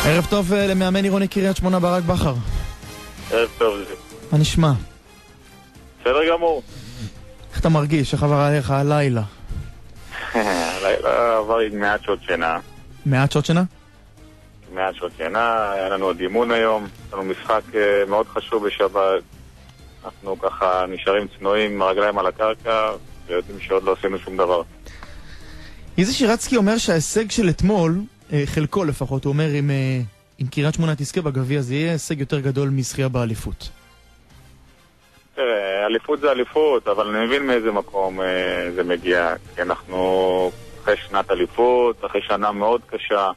ערב טוב למאמן עירוני קריית שמונה ברק בכר. ערב טוב. מה נשמע? בסדר גמור. איך אתה מרגיש? איך עבר עליך הלילה? הלילה עבר עם מעט שעות שינה. מעט שעות שינה? מעט שעות שינה, היה לנו עוד אימון היום, יש לנו משחק מאוד חשוב בשבת. אנחנו ככה נשארים צנועים, הרגליים על הקרקע, ויודעים שעוד לא עשינו שום דבר. איזי שירצקי אומר שההישג של אתמול, חלקו לפחות, הוא אומר אם קריית שמונה תזכה בגביע, זה יהיה הישג יותר גדול מזכייה באליפות. תראה, אליפות זה אליפות, אבל אני מבין מאיזה מקום זה מגיע. כי אנחנו אחרי שנת אליפות, אחרי שנה מאוד קשה,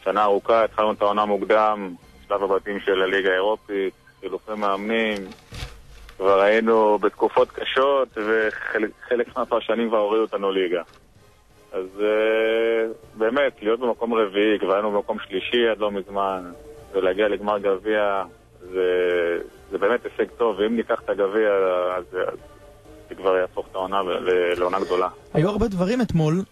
שנה ארוכה, התחלנו את העונה מוקדם, שלב הבתים של הליגה האירופית, חילופי מאמנים, כבר היינו בתקופות קשות, וחלק מהפרשנים כבר הורידו אותנו ליגה. אז באמת, להיות במקום רביעי, כבר היינו במקום שלישי עד לא מזמן, ולהגיע לגמר גביע, זה באמת הישג טוב, ואם ניקח את הגביע, אז זה כבר יהפוך את העונה לעונה גדולה. היו הרבה דברים אתמול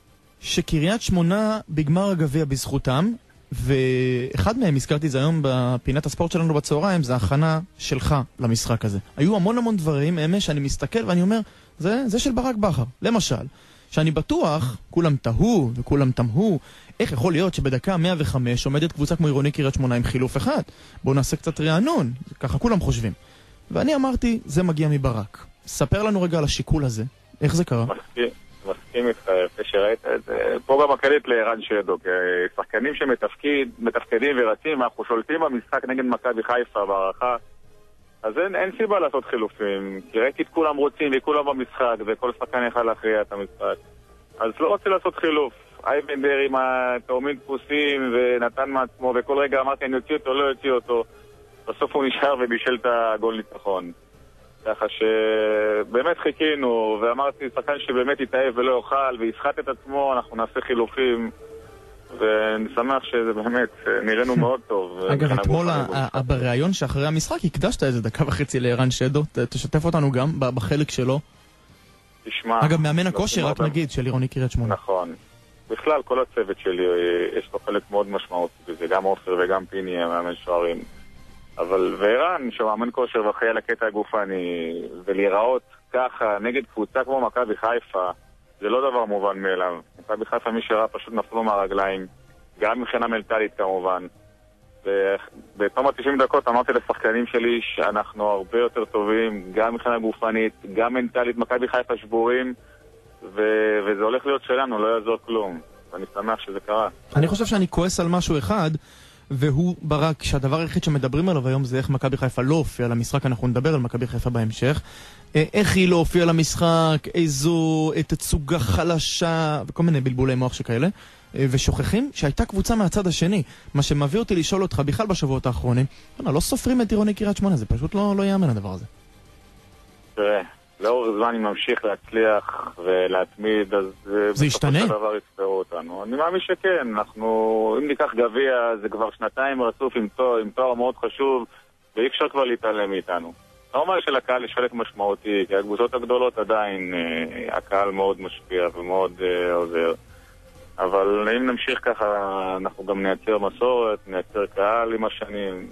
שקריית שמונה בגמר הגביע בזכותם, ואחד מהם, הזכרתי זה היום בפינת הספורט שלנו בצהריים, זה ההכנה שלך למשחק הזה. היו המון דברים, אמש, שאני מסתכל ואני אומר, זה של ברק בכר. למשל, שאני בטוח, כולם תהו וכולם תמהו, איך יכול להיות שבדקה 105 עומדת קבוצה כמו עירוני קריית שמונה עם חילוף אחד? בואו נעשה קצת רענון, ככה כולם חושבים. ואני אמרתי, זה מגיע מברק. ספר לנו רגע על השיקול הזה, איך זה קרה? מסכים איתך, יפה שראית את זה. פה גם הקרדיט לערן שדו, כי שחקנים שמתפקדים ורצים, אנחנו שולטים במשחק נגד מכבי חיפה בהערכה, אז אין סיבה לעשות חילופים, כי ראיתי את כולם רוצים וכולם במשחק, וכל שחקן יכל להכריע את המשחק. אז לא רוצה לעשות חילוף. אייבנדר עם התאומים דפוסים ונתן מעצמו, וכל רגע אמרתי אני יוציא אותו, לא יוציא אותו. בסוף הוא נשאר ובישל את הגול ניצחון. ככה שבאמת חיכינו, ואמרתי שחקן שבאמת יתאהב ולא יאכל, וישחט את עצמו, אנחנו נעשה חילופים. ואני שמח שזה באמת נראינו מאוד טוב. אגב, אתמול בריאיון שאחרי המשחק הקדשת איזה דקה וחצי לערן שדו, תשתף אותנו גם בחלק שלו. תשמע, אגב, מאמן הכושר, רק נגיד, של עירוני קריית שמונה. נכון. בכלל, כל הצוות שלי יש לו חלק מאוד משמעותי, וזה גם עופר וגם פיני, המאמן שוערים. אבל וערן, שמאמן כושר ואחראי על הקטע הגופני, ולהיראות ככה נגד קבוצה כמו מכבי חיפה, זה לא דבר מובן מאליו. מכבי חיפה מי שראה פשוט נפלו מהרגליים, גם מבחינה מנטלית כמובן. ובתום 90 דקות אמרתי לשחקנים שלי שאנחנו הרבה יותר טובים, גם מבחינה גופנית, גם מנטלית, מכבי חיפה שבורים, וזה הולך להיות שלנו, לא יעזור כלום. ואני שמח שזה קרה. אני חושב שאני כועס על משהו אחד, והוא ברק, שהדבר היחיד שמדברים עליו היום זה איך מכבי חיפה לא הופיע למשחק, אנחנו נדבר על מכבי חיפה בהמשך. איך היא לא הופיעה למשחק, איזו תצוגה חלשה, וכל מיני בלבולי מוח שכאלה, ושוכחים שהייתה קבוצה מהצד השני, מה שמביא אותי לשאול אותך בכלל בשבועות האחרונים, לא סופרים את עירוני קריית שמונה, זה פשוט לא יאמן הדבר הזה. תראה, לאורך זמן אם ממשיך להצליח ולהתמיד, אז זה ישתנה? בסופו של דבר יספרו אותנו. אני מאמין שכן, אם ניקח גביע, זה כבר שנתיים רצוף עם תואר מאוד חשוב, ואי אפשר כבר להתעלם מאיתנו. נורמל שלקהל יש חלק משמעותי, כי הקבוצות הגדולות עדיין הקהל מאוד משפיע ומאוד עוזר. אבל אם נמשיך ככה, אנחנו גם נייצר מסורת, נייצר קהל עם השנים,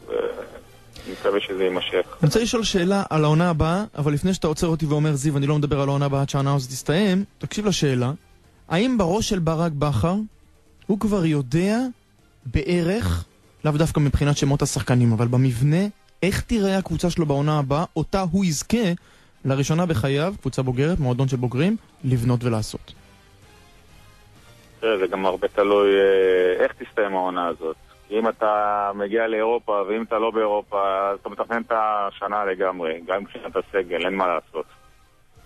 אני מקווה שזה יימשך. אני רוצה לשאול שאלה על העונה הבאה, אבל לפני שאתה עוצר אותי ואומר זיו, אני לא מדבר על העונה הבאה עד שהעונה הזאת תסתיים, תקשיב לשאלה, האם בראש של ברק בכר הוא כבר יודע בערך, לאו דווקא מבחינת שמות השחקנים, אבל במבנה, איך תראה הקבוצה שלו בעונה הבאה, אותה הוא יזכה לראשונה בחייו, קבוצה בוגרת, מועדון של בוגרים, לבנות ולעשות? זה גם הרבה תלוי איך תסתיים העונה הזאת. אם אתה מגיע לאירופה, ואם אתה לא באירופה, אז אתה מתכנן את השנה לגמרי, גם מבחינת הסגל, אין מה לעשות.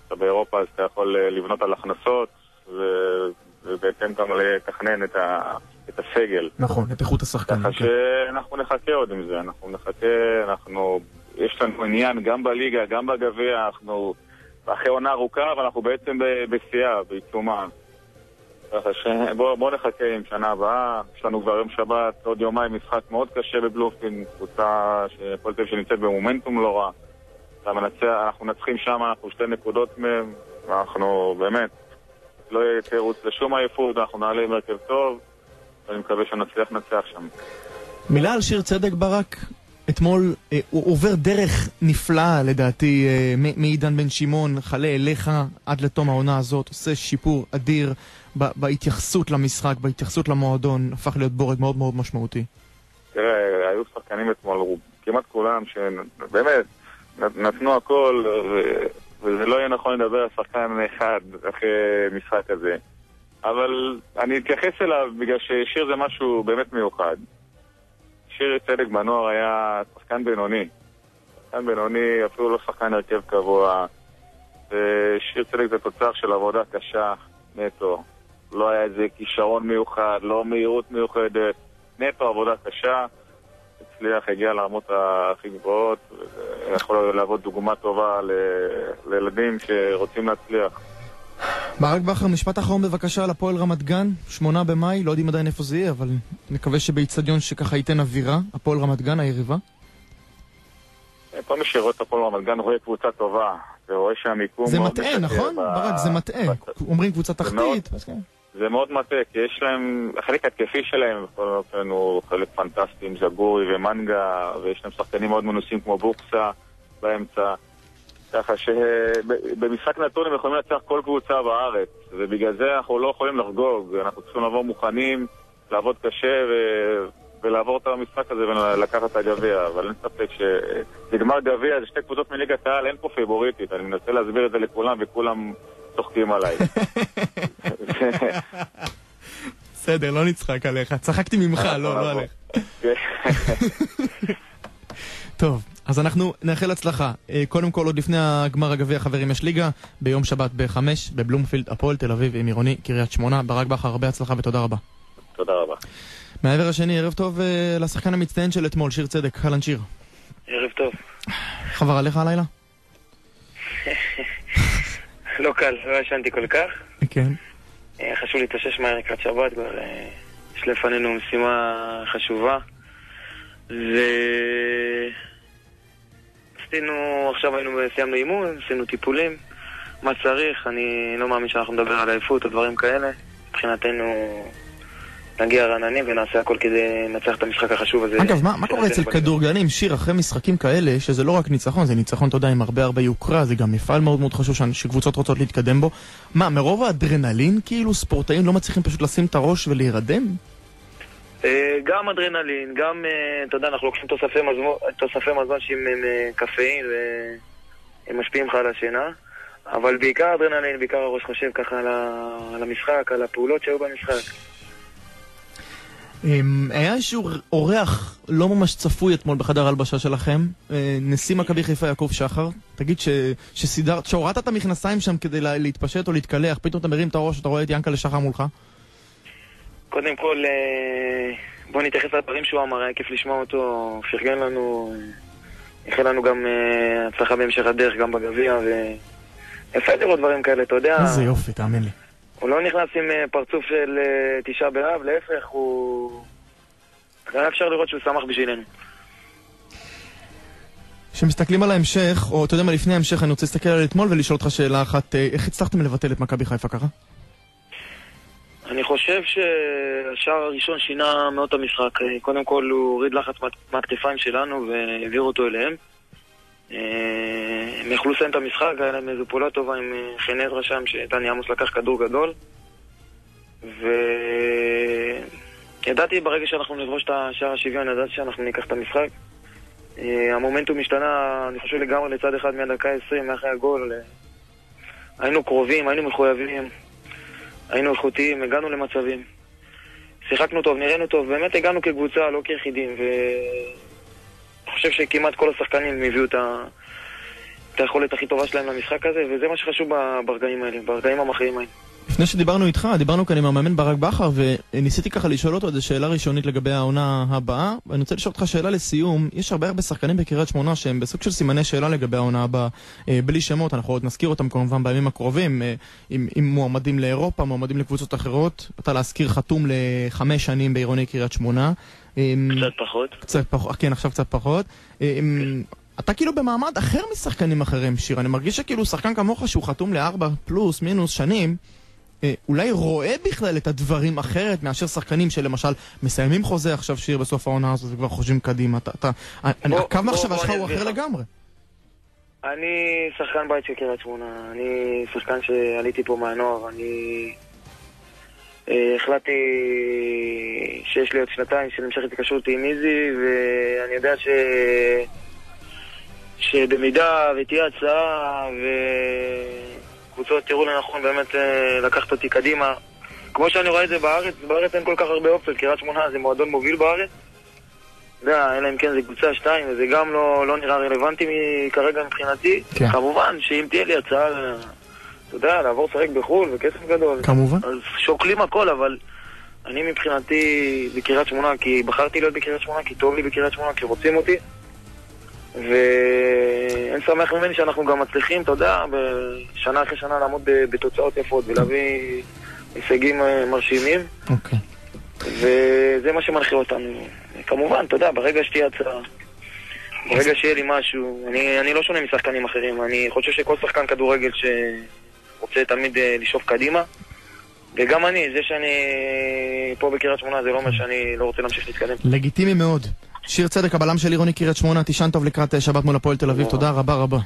אתה באירופה, אז אתה יכול לבנות על הכנסות, ובהתאם גם לתכנן את הסגל. נכון, את איכות השחקן. ככה שאנחנו נחכה עוד עם זה, יש לנו עניין גם בליגה, גם בגביע, אנחנו אחרי עונה ארוכה, אבל אנחנו בעצם בשיאה, בעיצומה. ככה שבואו נחכה עם שנה הבאה, יש לנו כבר יום שבת, עוד יומיים משחק מאוד קשה בבלומפילד, קבוצה שפועל תל אביב שנמצאת במומנטום לא רע. אנחנו נצחים שם, אנחנו 2 נקודות מהם, ואנחנו באמת לא יהיה תירוץ לשום עייפות, אנחנו נעלה עם הרכב טוב, ואני מקווה שנצליח נצח שם. מילה על שיר צדק ברק. אתמול הוא עובר דרך נפלאה לדעתי מעידן בן שמעון, חלה אליך עד לתום העונה הזאת, עושה שיפור אדיר בהתייחסות למשחק, בהתייחסות למועדון, הפך להיות בורג מאוד מאוד משמעותי. תראה, היו שחקנים אתמול, כמעט כולם שבאמת נתנו הכל, וזה לא יהיה נכון לדבר על שחקן אחד אחרי משחק הזה, אבל אני אתייחס אליו בגלל ששיר זה משהו באמת מיוחד. שיר צדק בנוער היה שחקן בינוני. שחקן בינוני, אפילו לא שחקן הרכב קבוע. שיר צדק זה תוצר של עבודה קשה, נטו. לא היה איזה כישרון מיוחד, לא מהירות מיוחדת. נטו עבודה קשה. הצליח, הגיע לרמות הכי גבוהות. יכול לעבוד דוגמה טובה לילדים שרוצים להצליח. ברק בכר, משפט אחרון בבקשה על הפועל רמת גן, 8 במאי, לא יודעים עדיין איפה זה יהיה, אבל נקווה שבאיצטדיון שככה ייתן אווירה, הפועל רמת גן, היריבה. כל מי שרואה את הפועל רמת גן רואה קבוצה טובה, ורואה שהמיקום... זה מטעה, נכון? ברק, זה מטעה. אומרים קבוצה תחתית. זה מאוד מטעה, כי יש להם, החלק התקפי שלהם, בכל אופן הוא חלק פנטסטי עם זגורי ומנגה, ויש להם שחקנים מאוד מנוסים כמו בוקסה באמצע. ככה שבמשחק נתון הם יכולים לצלח כל קבוצה בארץ, ובגלל זה אנחנו לא יכולים לחגוג, אנחנו צריכים לעבור מוכנים, לעבוד קשה ולעבור את המשחק הזה ולקחת את הגביע, אבל אין ספק שנגמר גביע, זה שתי קבוצות מליגת העל, אין פה פיבוריטית, אני מנסה להסביר את זה לכולם וכולם צוחקים עליי. בסדר, לא נצחק עליך, צחקתי ממך, לא עליך. טוב, אז אנחנו נאחל הצלחה. קודם כל, עוד לפני הגמר הגביע, חברים, יש ליגה ביום שבת ב-5 בבלומפילד, הפועל תל אביב עם עירוני קריית שמונה. ברק בכר, הרבה הצלחה ותודה רבה. תודה רבה. מהעבר השני, ערב טוב לשחקן המצטיין של אתמול, שיר צדק. אהלן שיר. ערב טוב. חבר עליך הלילה? לא קל, לא ישנתי כל כך. כן. חשוב להתאושש מהר לקראת שבת, כבר יש לפנינו משימה חשובה. עכשיו סיימנו אימון, עשינו טיפולים, מה צריך, אני לא מאמין שאנחנו נדבר על העייפות או דברים כאלה. מבחינתנו נגיע רעננים ונעשה הכל כדי לנצח את המשחק החשוב הזה. אגב, מה קורה אצל כדורגלנים, שיר, אחרי משחקים כאלה, שזה לא רק ניצחון, זה ניצחון, אתה יודע, עם הרבה יוקרה, זה גם מפעל מאוד מאוד חשוב שקבוצות רוצות להתקדם בו. מה, מרוב האדרנלין, כאילו ספורטאים לא מצליחים פשוט לשים את הראש ולהירדם? גם אדרנלין, גם, אתה יודע, אנחנו לוקחים תוספי מזון שהם קפאין והם משפיעים לך על השינה, אבל בעיקר אדרנלין, בעיקר הראש חושב ככה על המשחק, על הפעולות שהיו במשחק. היה איזשהו אורח לא ממש צפוי אתמול בחדר הלבשה שלכם, נשיא מכבי חיפה יעקב שחר. תגיד שהורדת את המכנסיים שם כדי להתפשט או להתקלח, פתאום אתה מרים את הראש, אתה רואה את ינקלה שחר מולך? קודם כל, בוא נתייחס לדברים שהוא אמר, היה כיף לשמוע אותו, פרגן לנו, יחל לנו גם הצלחה בהמשך הדרך, גם בגביע, ויפה לראות דברים כאלה, אתה יודע. איזה יופי, תאמין לי. הוא לא נכנס עם פרצוף של 9 באב, להפך, הוא... היה אפשר לראות שהוא שמח בשבילנו. כשמסתכלים על ההמשך, או אתה יודע מה, לפני ההמשך, אני רוצה להסתכל על אתמול ולשאול אותך שאלה אחת, איך הצלחתם לבטל את מכבי חיפה ככה? אני חושב שהשער הראשון שינה מאוד את המשחק. קודם כל הוא הוריד לחץ מהכתפיים שלנו והעביר אותו אליהם. הם יכלו לסיים את המשחק, היה להם איזו פעולה טובה עם חן עזרא שם, שדני עמוס לקח כדור גדול. וידעתי ברגע שאנחנו נברוש את השער השוויון, ידעתי שאנחנו ניקח את המשחק. המומנטום השתנה, אני חושב לגמרי לצד אחד מהדקה 20, מאחרי הגול. היינו קרובים, היינו מחויבים. היינו איכותיים, הגענו למצבים. שיחקנו טוב, נראינו טוב, באמת הגענו כקבוצה, לא כיחידים, ואני חושב שכמעט כל השחקנים הביאו את היכולת הכי טובה שלהם למשחק הזה, וזה מה שחשוב ברגעים האלה, ברגעים המכריעים האלה. לפני שדיברנו איתך, דיברנו כאן עם המאמן ברק בכר, וניסיתי ככה לשאול אותו איזו שאלה ראשונית לגבי העונה הבאה, ואני רוצה לשאול אותך שאלה לסיום. יש הרבה שחקנים בקריית שמונה שהם בסוג של סימני שאלה לגבי העונה הבאה, בלי שמות, אנחנו עוד נזכיר אותם כמובן בימים הקרובים, עם מועמדים לאירופה, מועמדים לקבוצות אחרות. אתה להזכיר חתום ל5 שנים בעירוני קריית שמונה. קצת פחות. כן, עכשיו קצת פחות. אתה כאילו במעמד אחר משחקנים אחרים, שיר. אני מרגיש שכאילו שחקן כמוך שהוא חתום ל4 פלוס מינוס שנים, אולי רואה בכלל את הדברים אחרת מאשר שחקנים שלמשל מסיימים חוזה עכשיו שיר בסוף העונה הזאת וכבר חושבים קדימה. הקו מחשבה שלך הוא אחר לגמרי. אני שחקן בית של קריית שמונה, אני שחקן שעליתי פה מהנוער, אני החלטתי שיש לי עוד שנתיים שנמשך התקשרות עם איזי, ואני יודע שבמידה ותהיה הצעה וקבוצות תראו לנכון באמת לקחת אותי קדימה, כמו שאני רואה את זה בארץ אין כל כך הרבה אופציות, קריית שמונה זה מועדון מוביל בארץ, אלא אם כן זה קבוצה 2, וזה גם לא נראה רלוונטי כרגע מבחינתי. כן. כמובן שאם תהיה לי הצעה, אתה יודע, לעבור שחק בחול וכסף גדול, כמובן. אז שוקלים הכל, אבל אני מבחינתי בקריית שמונה, כי בחרתי להיות בקריית שמונה, כי טוב לי בקריית שמונה, כי רוצים אותי, ואין שמח ממני שאנחנו גם מצליחים, אתה יודע, בשנה אחרי שנה לעמוד בתוצאות יפות ולהביא הישגים מרשימים. אוקיי. וזה מה שמנחה אותנו. כמובן, אתה יודע, ברגע שתהיה הצעה, ברגע שיהיה לי משהו, אני לא שונה משחקנים אחרים. אני חושב שכל שחקן כדורגל שרוצה תמיד לשאוף קדימה, וגם אני, זה שאני פה בקריית שמונה, זה לא אומר שאני לא רוצה להמשיך להתקדם. לגיטימי מאוד. שיר צדק, הבלם של עירוני קריית שמונה, תישן טוב לקראת שבת מול הפועל תל אביב. תודה רבה רבה.